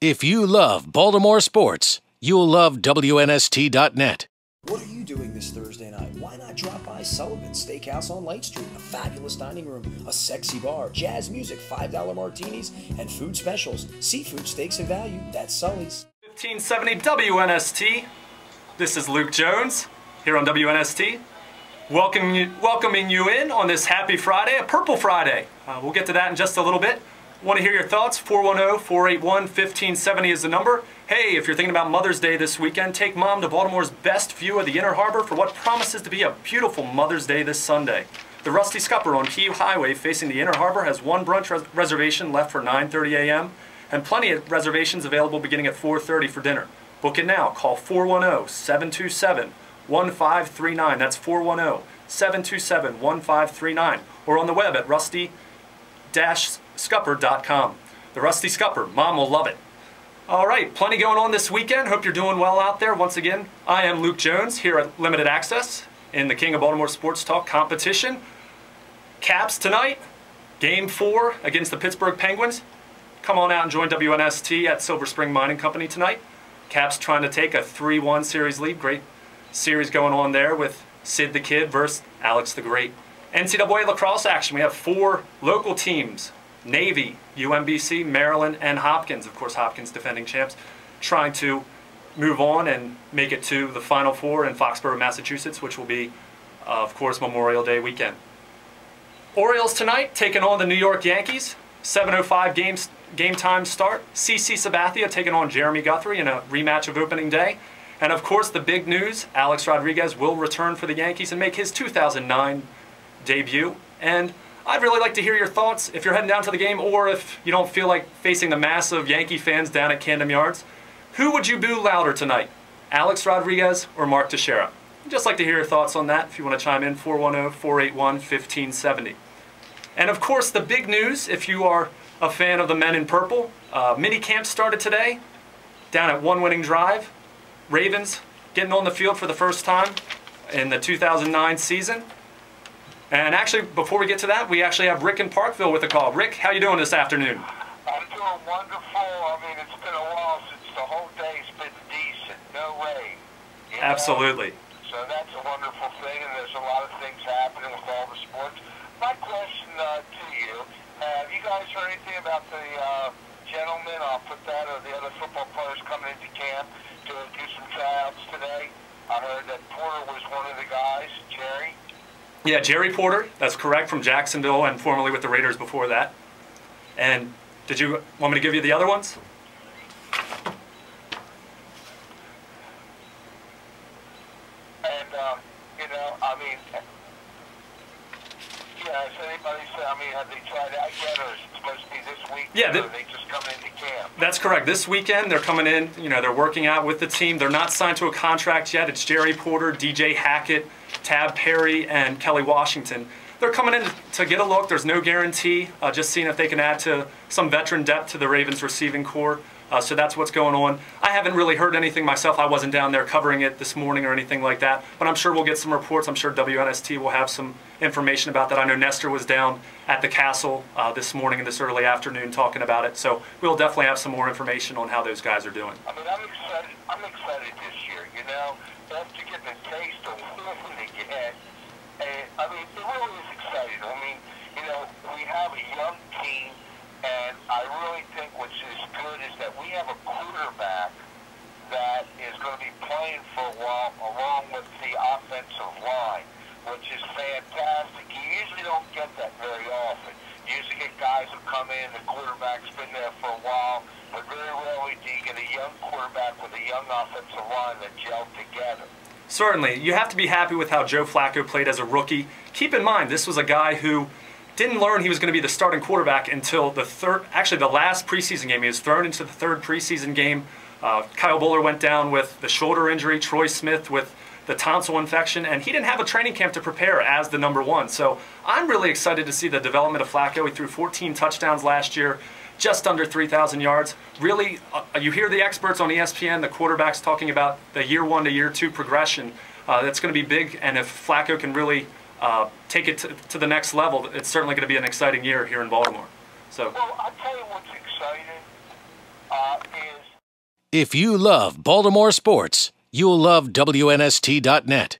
If you love Baltimore sports, you'll love WNST.net. What are you doing this Thursday night? Why not drop by Sullivan's Steakhouse on Light Street? A fabulous dining room, a sexy bar, jazz music, $5 martinis, and food specials. Seafood, steaks, and value. That's Sully's. 1570 WNST. This is Luke Jones here on WNST. Welcoming you in on this happy Friday, a Purple Friday. We'll get to that in just a little bit. Want to hear your thoughts? 410-481-1570 is the number. Hey, if you're thinking about Mother's Day this weekend, take Mom to Baltimore's best view of the Inner Harbor for what promises to be a beautiful Mother's Day this Sunday. The Rusty Scupper on Key Highway facing the Inner Harbor has one brunch reservation left for 9:30 a.m. and plenty of reservations available beginning at 4:30 for dinner. Book it now. Call 410-727-1539. That's 410-727-1539. Or on the web at rusty-scupper.com. The Rusty Scupper. Mom will love it. All right, plenty going on this weekend. Hope you're doing well out there. Once again, I am Luke Jones here at Limited Access in the King of Baltimore Sportstalk competition. KOBST tonight, Game 4 against the Pittsburgh Penguins. Come on out and join WNST at Silver Spring Mining Company tonight. KOBST trying to take a 3-1 series lead. Great series going on there with Sid the Kid versus Alex the Great. NCAA lacrosse action. We have 4 local teams. Navy, UMBC, Maryland, and Hopkins. Of course, Hopkins defending champs, trying to move on and make it to the Final Four in Foxborough, Massachusetts, which will be, of course, Memorial Day weekend. Orioles tonight taking on the New York Yankees. 7:05 game time start. CC Sabathia taking on Jeremy Guthrie in a rematch of opening day. And of course, the big news, Alex Rodriguez will return for the Yankees and make his 2009 debut. And I'd really like to hear your thoughts if you're heading down to the game, or if you don't feel like facing the massive Yankee fans down at Camden Yards. Who would you boo louder tonight, Alex Rodriguez or Mark Teixeira? I'd just like to hear your thoughts on that if you want to chime in, 410-481-1570. And of course, the big news, if you are a fan of the men in purple, mini camp started today down at One Winning Drive. Ravens getting on the field for the first time in the 2009 season. And actually, before we get to that, we actually have Rick in Parkville with a call. Rick, how you doing this afternoon? I'm doing wonderful. I mean, it's been a while since the whole day's been decent. No rain. Absolutely. So that's a wonderful thing, and there's a lot of things happening with all the sports. My question to you, have you guys heard anything about the gentlemen, I'll put that, or the other football players coming into camp to do some tryouts today? I heard that Porter was one of the guys, Jerry. Yeah, Jerry Porter, that's correct, from Jacksonville and formerly with the Raiders before that. And did you want me to give you the other ones? And, you know, I mean, yeah, has anybody said, I mean, have they tried out yet, or is it supposed to be this week? Yeah, or are they just coming into camp? That's correct. This weekend, they're coming in, you know, they're working out with the team. They're not signed to a contract yet. It's Jerry Porter, DJ Hackett, Tab Perry, and Kelly Washington. They're coming in to get a look. There's no guarantee. Just seeing if they can add to some veteran depth to the Ravens receiving core. So that's what's going on. I haven't really heard anything myself. I wasn't down there covering it this morning or anything like that. But I'm sure we'll get some reports. I'm sure WNST will have some information about that. I know Nestor was down at the Castle this morning and this early afternoon talking about it. So we'll definitely have some more information on how those guys are doing. I mean, I'm excited this year, you know, after getting a taste of winning again. And, I mean, it really is exciting. I mean, you know, we have a young team, and I really think what's is good is that we have a quarterback that is going to be playing for a while along with the offensive line, which is fantastic. You usually don't get that very often. You usually get guys who come in, the quarterback's been there for a while, but very rarely do you get a young quarterback with a young offensive line that gel together. Certainly. You have to be happy with how Joe Flacco played as a rookie. Keep in mind, this was a guy who didn't learn he was going to be the starting quarterback until the last preseason game. He was thrown into the third preseason game. Kyle Buller went down with the shoulder injury, Troy Smith with the tonsil infection, and he didn't have a training camp to prepare as the #1. So I'm really excited to see the development of Flacco. He threw 14 touchdowns last year, just under 3,000 yards. Really, you hear the experts on ESPN, the quarterbacks, talking about the year 1 to year 2 progression. That's going to be big, and if Flacco can really take it to the next level, it's certainly going to be an exciting year here in Baltimore. So. Well, I'll tell you what's exciting is If you love Baltimore sports, you'll love WNST.net.